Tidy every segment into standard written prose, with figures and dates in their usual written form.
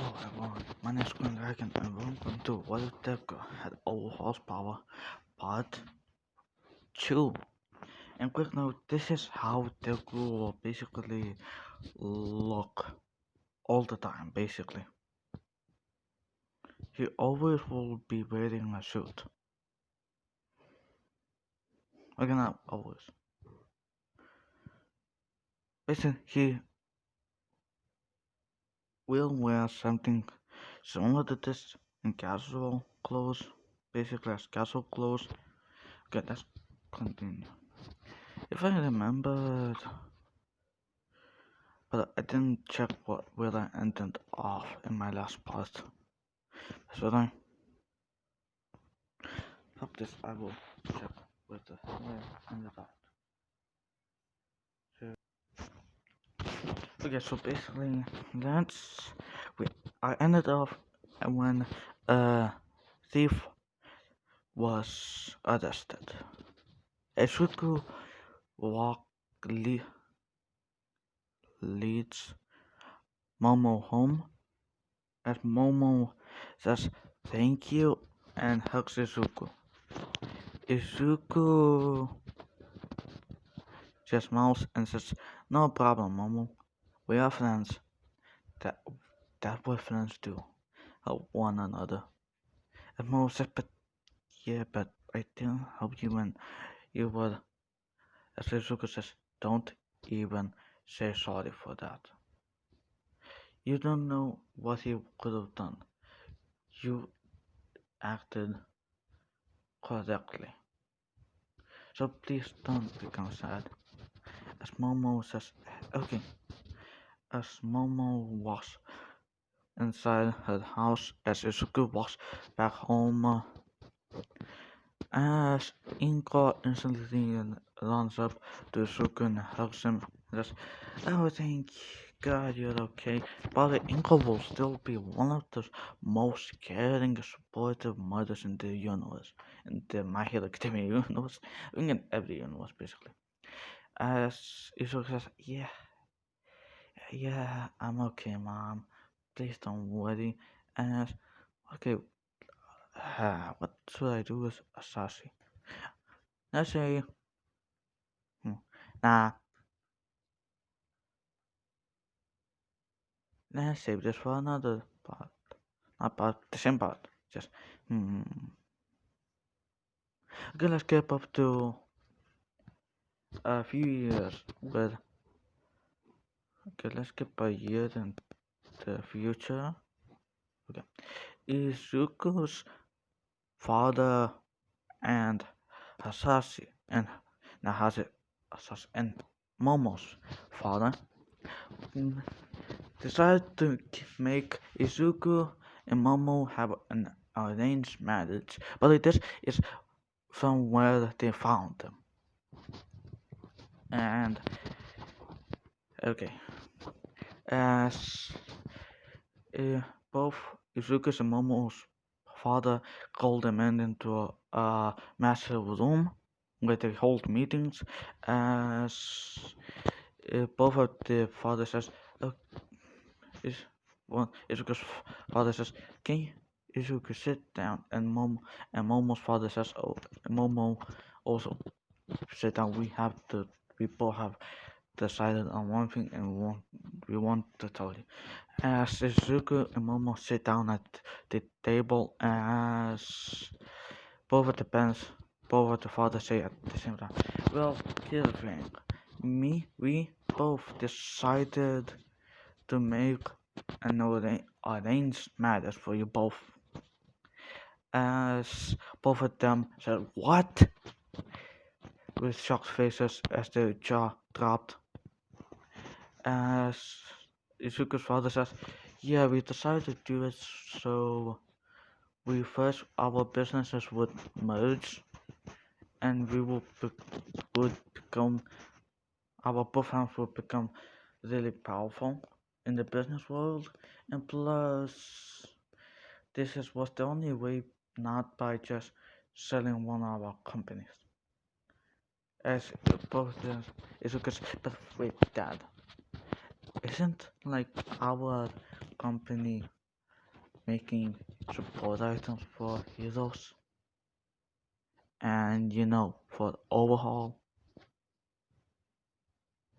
Hello everyone, my name is Green Dragon and welcome to What If Deku Had All Horsepower Part 2. And quick note, this is how Deku will basically look all the time, basically. He always will be wearing a suit. Okay, not always. Basically, he will wear something similar to this in casual clothes, basically as casual clothes. Okay, let's continue. If I remembered, but I didn't check where I ended off in my last part. So I hope this I will check where I ended off. Okay, so basically that's I ended off when a thief was arrested. Eshuku walk leads Momo home as Momo says thank you and hugs Izuku. Izuku just smiles and says, "No problem, Momo. We are friends. That that what friends do. Help one another." And Momo says, "But yeah, but I didn't help you when you were." As Izuku says, "Don't even say sorry for that. You don't know what you could have done. You acted correctly. So please don't become sad." As Momo says, "Okay." As Momo walks inside her house, as Izuku walks back home, as Inko instantly runs up to Izuku and hugs him and says, "Oh, thank God you're okay." But Inko will still be one of the most caring, supportive mothers in the universe, in the My Hero Academia universe, I mean in every universe basically. As Izuku says, yeah, I'm okay, Mom. Please don't worry." And okay, what should I do with Asashi? Let's say, hmm, nah, let's save this for another part. Not part, the same part. Just, hmm. Okay, let's get up to a few years with, okay, let's skip a year in the future. Okay, Izuku's father and Hasashi and Hasashi and Momo's father decided to make Izuku and Momo have an arranged marriage, but this is from where they found them. And okay, as both Izuku's and Momo's father called them into a massive room where they hold meetings, as both of the father says, is Izuku's father says, "Can Izuku sit down?" And Momo's father says, "Oh, Momo also sit down. We both have decided on one thing, and we want to tell you." As Izuku and Momo sit down at the table, as both of the fathers say at the same time, "Well, here's the thing. We both decided to make an arranged marriage for you both." As both of them said, "What?" with shocked faces as their jaw dropped. As Izuku's father says, "Yeah, we decided to do it so our businesses would merge and would become, our both hands would become really powerful in the business world, and plus was the only way, not by just selling one of our companies." As both Izuku, "But wait, Dad, isn't like our company making support items for heroes, and for overhaul,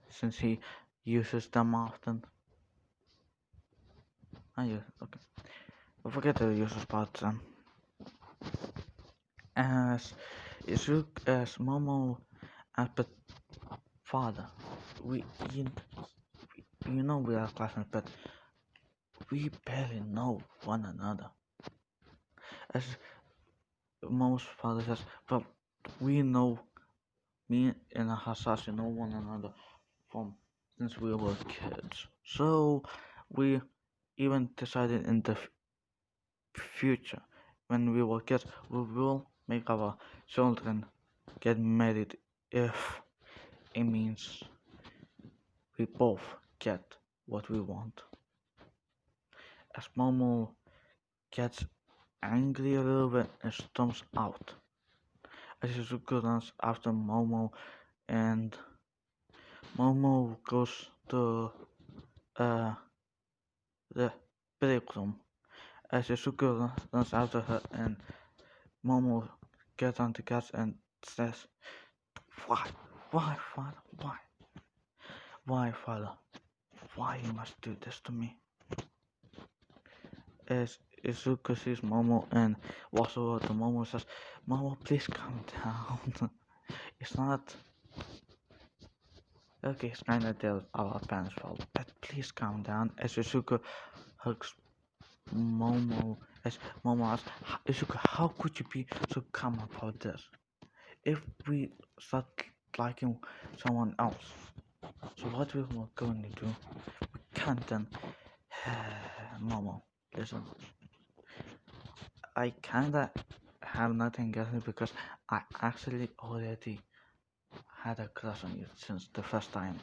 since he uses them often. I use okay. I forget the uses parts. As Izuk as Momo as but father, we you, we are classmates, but we barely know one another. As most fathers says, but we know me and Hasashi know one another from since we were kids. So we even decided in the future, when we were kids, we will make our children get married if it means we both get what we want. As Momo gets angry a little bit and storms out, as Shizuku runs after Momo, and Momo goes to uh, the break room. As Shizuku runs after her, and Momo gets on the couch and says, "Why? Why, father? Why? Why, father? Why you must do this to me?" As Izuku sees Momo and walks over to Momo, says, "Momo, please calm down. It's not okay. It's kinda our parents' fault, but please calm down." As Izuku hugs Momo, as Momo asks, "Izuku, how could you be so calm about this? If we start liking someone else, so what we were going to do? We can't then." Momo, listen. I kinda have nothing against it because I actually already had a crush on you since the first time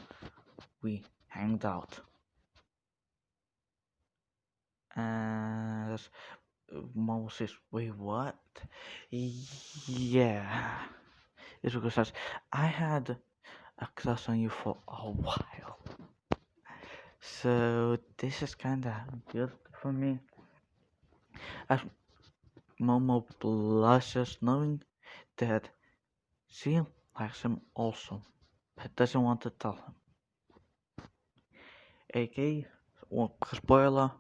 we hanged out. And Momo says, "Wait, what?" Yeah. It's because I had a crush on you for a while. So this is kinda good for me. As Momo blushes knowing that she likes him also, but doesn't want to tell him. AK, spoiler,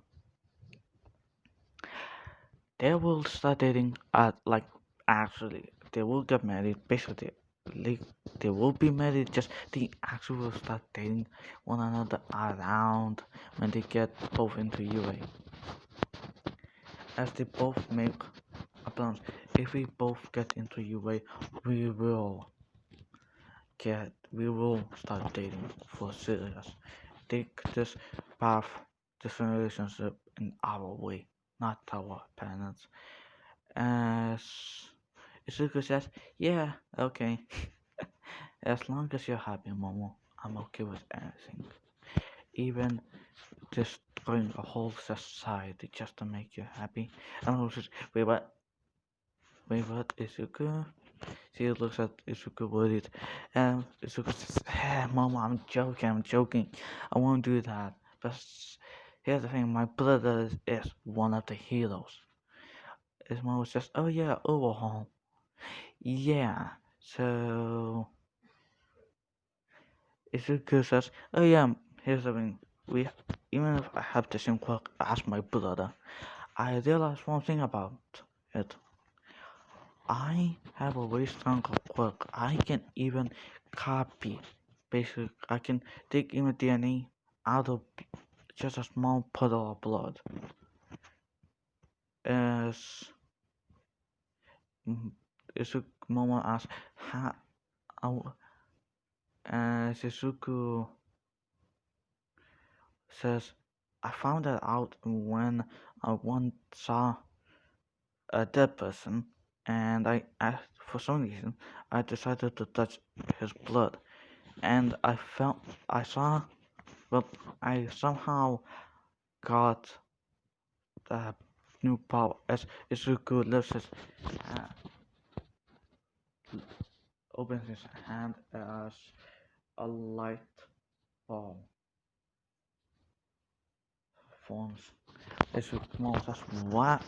they will start dating at actually they will get married. Basically, like, they will be married. Just they actually will start dating one another around when they get both into UA. As they both make a plan, if we both get into UA, we will start dating for serious. Take this path, this relationship in our way, not our parents. As Izuku says, "Yeah, okay. As long as you're happy, Momo, I'm okay with anything. Even destroying a whole society just to make you happy." And I was just, "Wait, what? Wait, what, Izuku?" She looks at Izuku worried. Izuku says, "Momo, I'm joking. I won't do that. But here's the thing, my brother is one of the heroes." His mom says, "Oh yeah, overhaul. Yeah." So Izuku says, "Oh yeah, here's the thing. We even if I have the same quirk as my brother, I realized one thing about it. I have a very strong quirk. I can even copy. Basically, I can take even DNA out of just a small puddle of blood." As Izuku Momo asks, how, Shizuku says, "I found that out when I once saw a dead person, and for some reason, I decided to touch his blood, and I saw, well, I somehow got the new power." As Izuku uh, opens his hand as a light ball forms Momo says, what?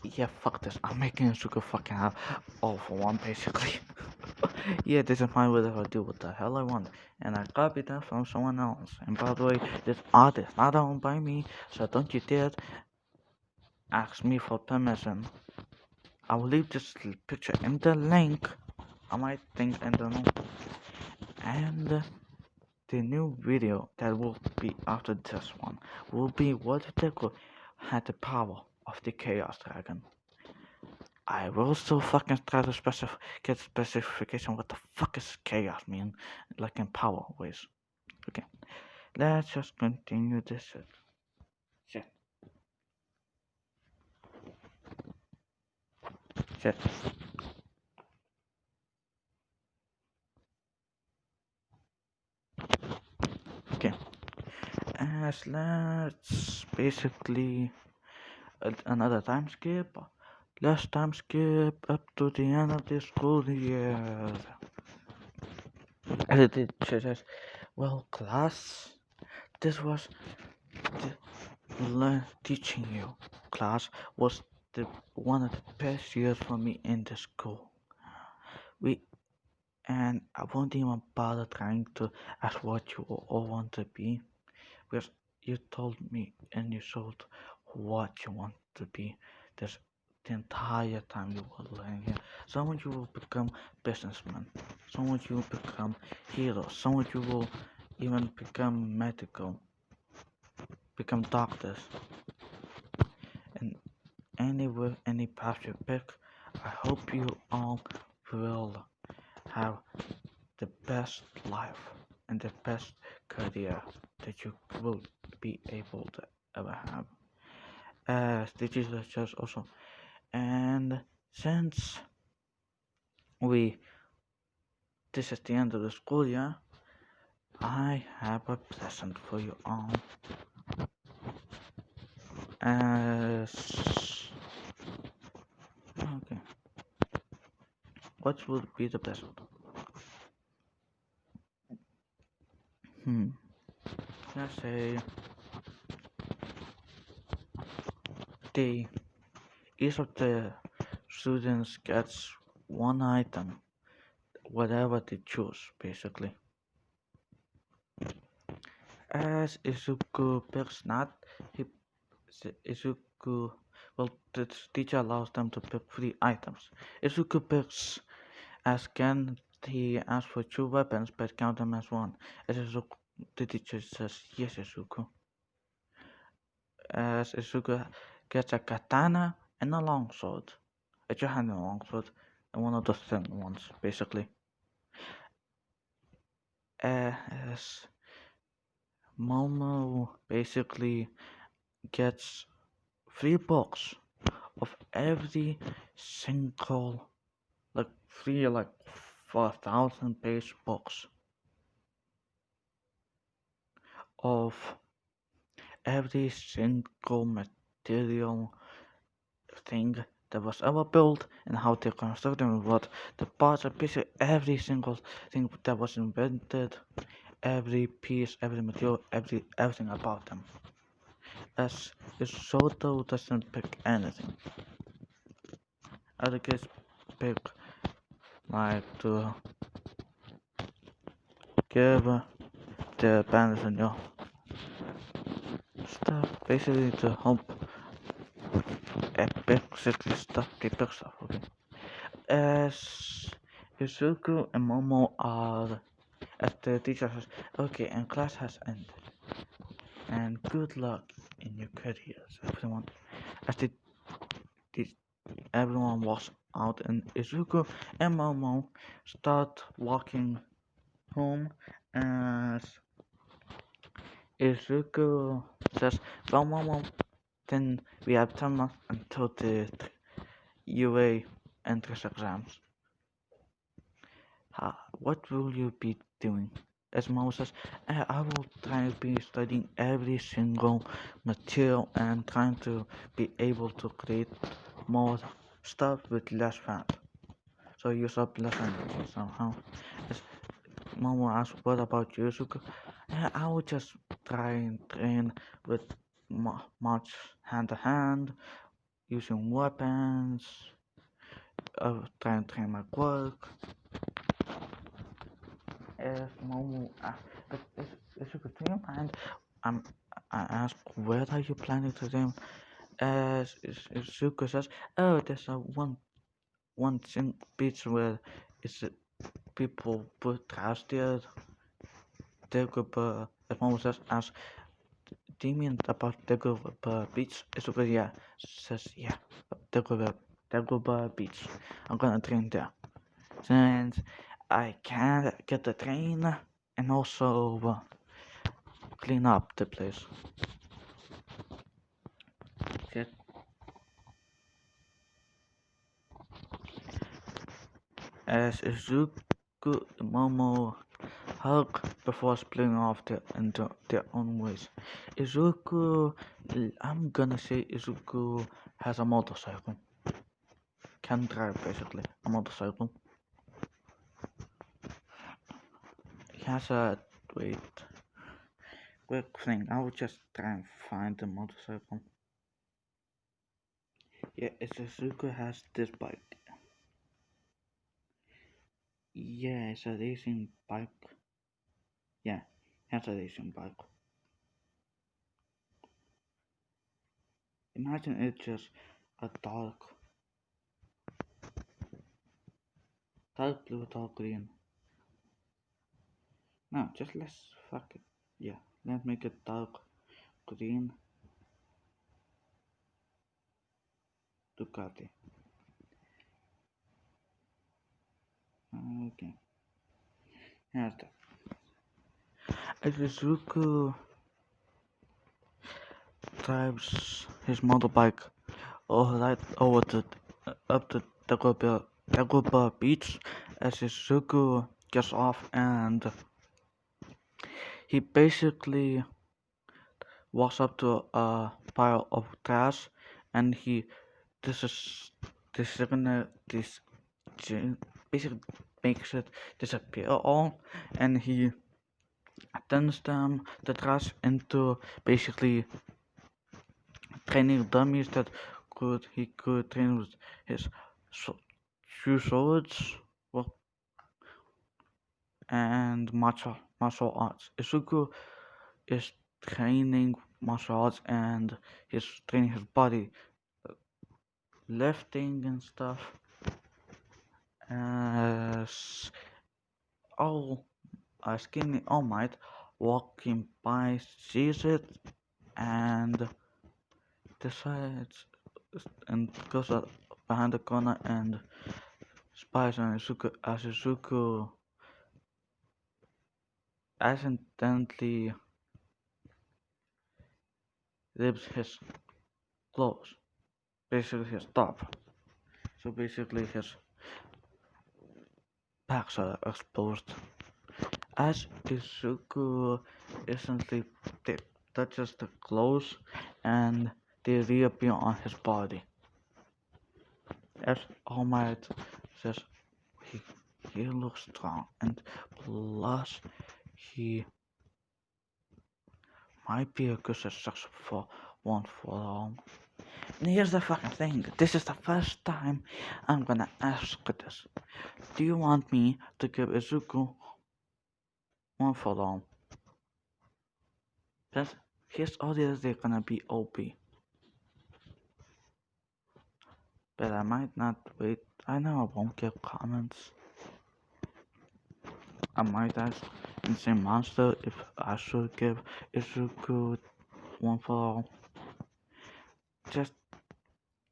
Yeah, fuck this. I'm making a super fucking out all for one, basically. Yeah, this is my way to do what the hell I want. And I copied that from someone else. And by the way, this art is not owned by me, so don't you dare ask me for permission. I will leave this picture in the link. I might think in the link. And the new video that will be after this one will be what deku had the power of the Chaos Dragon. I will still fucking try to get specification what the fuck is chaos mean, like in power ways. Okay, let's just continue this shit. Shit. Shit. Okay, as let's basically another time skip. Last time skip up to the end of the school year. And it says, well, class, this was teaching you. Class was the one of the best years for me in the school. We and I won't even bother trying to ask what you all want to be because you told me and you showed what you want to be this the entire time you were learning here. Some of you will become businessmen, some of you will become heroes, some of you will even become medical, become doctors, and any path you pick, I hope you all will have the best life and the best career that you will be able to ever have. As the teacher says also, and since we this is the end of the school year, I have a present for you all. As okay, what will be the present? Hmm. Let's say the each of the students gets one item, whatever they choose, basically. As Izuku picks not, he Izuku, well, the teacher allows them to pick 3 items. Izuku picks as can he asks for 2 weapons, but count them as one. As Izuku, the teacher says yes, Izuku. As Izuku gets a katana and a longsword, a two-handed longsword, and one of the thin ones, basically. As Momo basically gets 3 books of every single, like 4,000 page books of every single material thing that was ever built and how they constructed and what the parts are, basically every single thing that was invented, every piece, every material, everything about them. As Soto doesn't pick anything. Other kids pick like to give the bandits and your stuff, basically to help basically stuff, the big stuff, okay? As Izuku and Momo are, as the teacher says, okay, and class has ended, and good luck in your careers, everyone. As the everyone walks out, and Izuku and Momo start walking home, as Izuku says, well, Momo, then we have 10 months until the UA entrance exams. What will you be doing? As Momo says, I will try to be studying every single material and trying to be able to create more stuff with less fat. So use up less energy somehow. As Momo asks, what about you, Izuku? I will just try and train with march hand to hand, using weapons, trying to train my quirk. If Momo, but if you could dream, and I'm, I ask, where are you planning to dream? As Zuko says, oh, there's a one thing beach where it's people put trash there. Dagobah, as Momo says, as Damien about Dagobah Beach. Zuko, yeah, says, yeah, Dagobah Beach. I'm gonna train there. Since I can't get the train and also clean up the place. Shit. As Izuku and Momo hug before splitting off into their own ways. Izuku, I'm gonna say Izuku has a motorcycle. Can drive basically a motorcycle. He has a wait. Quick thing, I will just try and find the motorcycle. Yeah, Izuku has this bike. Yeah, it's a racing bike. Yeah, has a racing bike. Imagine it's just a dark blue, dark green. No, just let's fuck it. Yeah, let's make it dark green Ducati. Okay, here's that. Izuku drives his motorbike right over to up to Dagobah Beach as Izuku gets off and he basically walks up to a pile of trash and he this is this is gonna this basically makes it disappear all and he turns them the trash into basically training dummies that he could train with his two swords and martial arts. Izuku is training martial arts and he's training his body, lifting and stuff. As all a skinny All Might walking by sees it and decides and goes up behind the corner and spies on Izuku as Izuku accidentally rips his clothes, basically his top. So basically his packs are exposed. As Izuku instantly touches the clothes and they reappear on his body. As All Might says, he, he looks strong and plus he might be a good successor for one for all. And here's the fucking thing, this is the first time I'm gonna ask this. Do you want me to give Izuku one for all? Because his audience they're gonna be OP. But I might not wait. I know I won't get comments. I might ask Insane Monster if I should give Izuku one for all. Just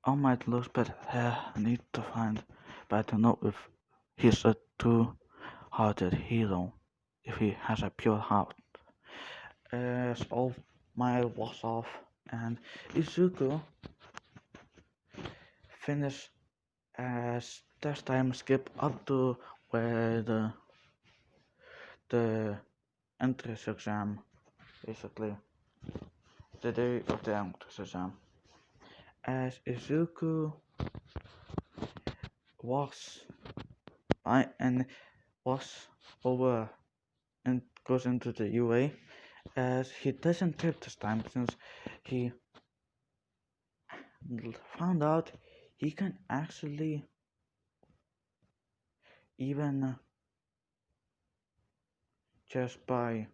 all might looks, but I need to find. But I don't know if he's a true-hearted hero. If he has a pure heart. As All Might walks off, and Izuku finish as this time skip up to where the entrance exam, basically the day of the entrance exam. As Izuku walks by and walks over and goes into the UA, as he doesn't trip this time since he found out he can actually even just by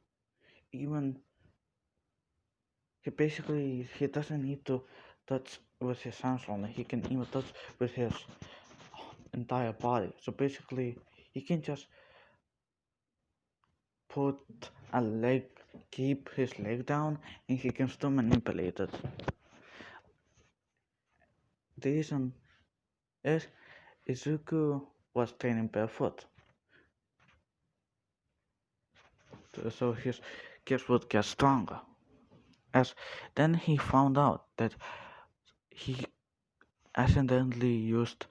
even he doesn't need to touch with his hands only. He can even touch with his entire body. So basically, he can just put a leg, keep his leg down, and he can still manipulate it. The reason is Izuku was training barefoot, so his kids would get stronger. As then he found out that he accidentally used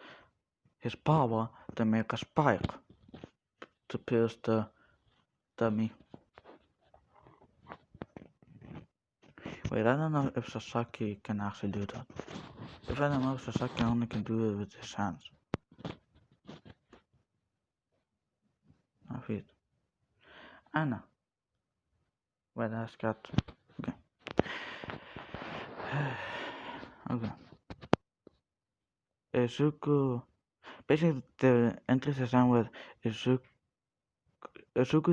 his power to make a spike to pierce the dummy. Wait, I don't know if Sasaki can actually do that. If I don't know if Sasaki only can do it with his hands. Not feet. Anna. Wait, that's got. Okay. Okay. Izuku. Basically, the entries is done with Izuku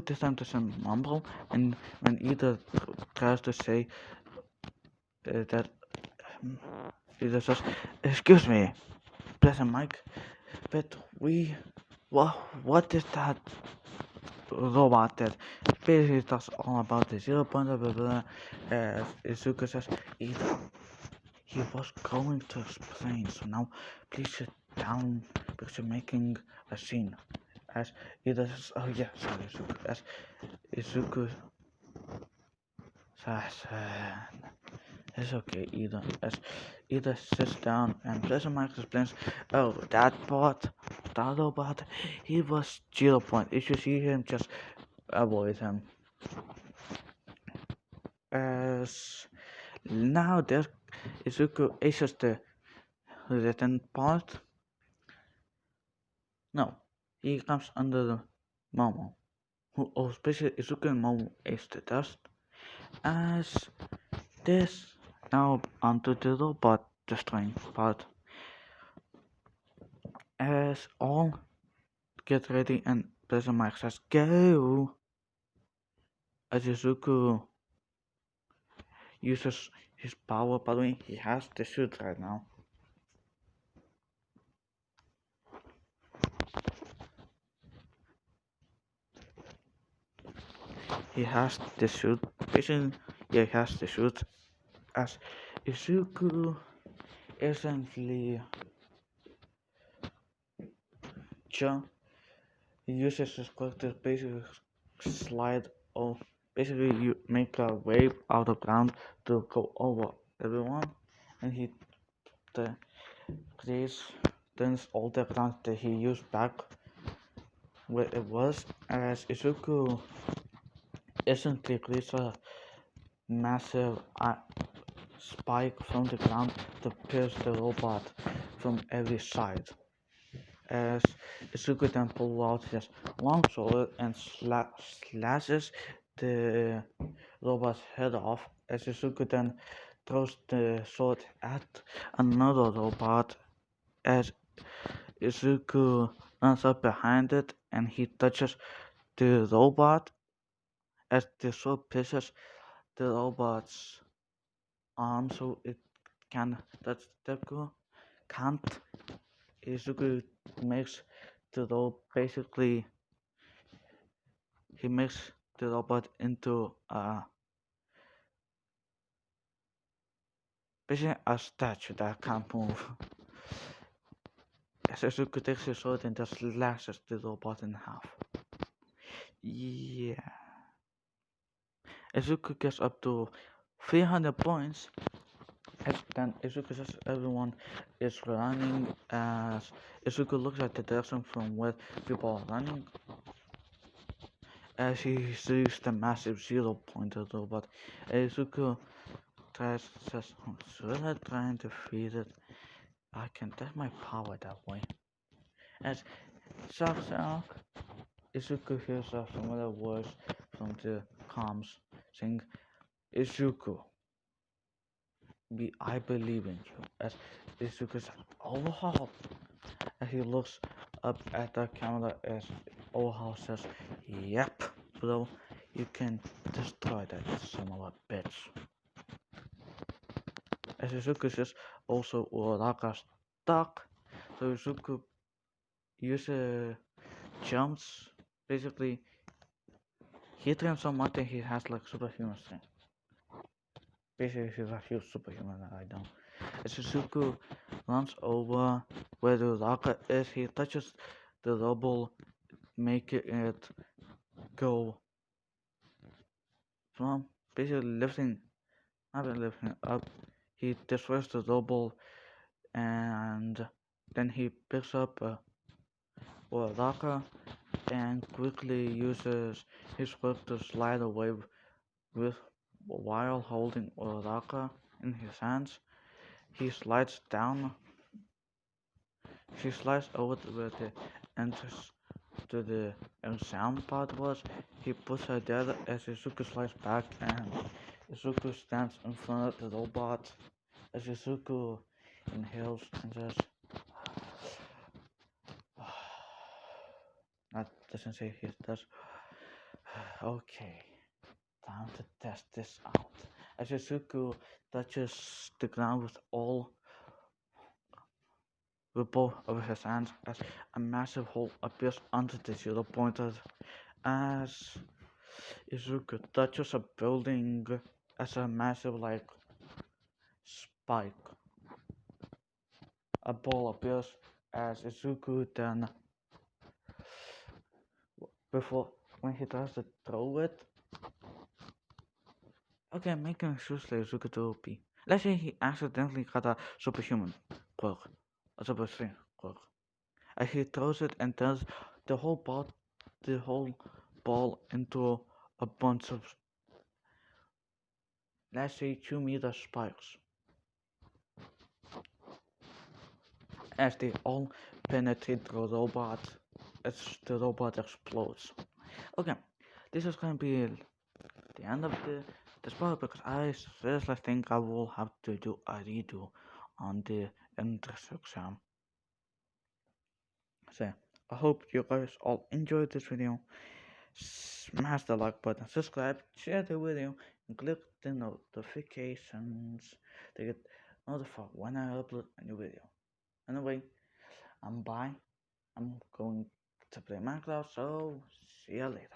this time doesn't mumble, and when either tries to say that, either says, "Excuse me, Pleasant Mike, but what is that robot that basically talks all about the 0 point, blah blah blah." Izuku says, "Either he was going to explain, so now please sit down because you're making a scene." As Ida says, "Oh yeah, sorry, Izuku." As Izuku says, "It's okay, Ida." As Ida sits down and Pleasant Mike explains, "Oh, that robot, he was 0 point. If you see him, just avoid him." As now there, Izuku aces the written part. No, he comes under the Momo, who especially Izuku and Momo ace the dust. As this now onto the robot destroying part. As all get ready and Pleasant Mike says go. As Izuku uses his power, by the way, he has the suit right now. He has the suit. Basically, yeah, he has the suit. As Izuku essentially jump, he uses his character basically slide or basically you make a wave out of ground to go over everyone, and he creates turns all the ground that he used back where it was. As Izuku instantly creates a massive spike from the ground to pierce the robot from every side. As Izuku then pulls out his long sword and slashes the robot's head off, as Izuku then throws the sword at another robot, as Izuku runs up behind it and he touches the robot, as the sword pierces the robot's arm so it can touch deku. Can't. Izuku makes the robot basically, he makes the robot into basically a statue that can't move. As Izuku takes his sword and just slashes the robot in half. Yeah. Izuku gets up to 300 points. As then Izuku says everyone is running, as Izuku looks at the direction from where people are running, as he sees the massive 0 point robot. Izuku says, should I try and defeat it? I can test my power that way. As Shock, Izuku hears a familiar voice from the comms saying, Izuku, I believe in you. As Izuku says, overhaul. As he looks up at the camera as overhaul says, yep, bro, you can destroy that son of a bitch. As Izuku says, also Uraraka's stuck. So Izuku uses jumps. Basically, he trains so much that he has like superhuman strength. Basically, he's a huge superhuman right now. As Izuku runs over where the Uraraka is, he touches the rubble, making it go from basically lifting, not really lifting up. He destroys the rubble and then he picks up Uraraka and quickly uses his whip to slide away with while holding Uraraka in his hands. He slides down. She slides over to where the entrance to the sound part was. He puts her there as Izuku slides back and Izuku stands in front of the robot as Izuku inhales and says, that doesn't say he does. Okay, time to test this out. As Izuku touches the ground with both of his hands as a massive hole appears under the zero pointer. As Izuku touches a building as a massive spike. A ball appears as Izuku then before when he tries to throw it. Okay, making excuse like Izuku to OP. Let's say he accidentally got a superhuman quirk. A super strength quirk. As he throws it and turns the whole ball into a bunch of, let's say, 2-meter spikes. As they all penetrate the robot, as the robot explodes. Okay, this is gonna be the end of this part because I seriously think I will have to do a redo on the entrance exam. So I hope you guys all enjoyed this video. Smash the like button, subscribe, share the video, and click the notifications to get notified when I upload a new video. Anyway, I'm bye. I'm going to play Minecraft, so see ya later.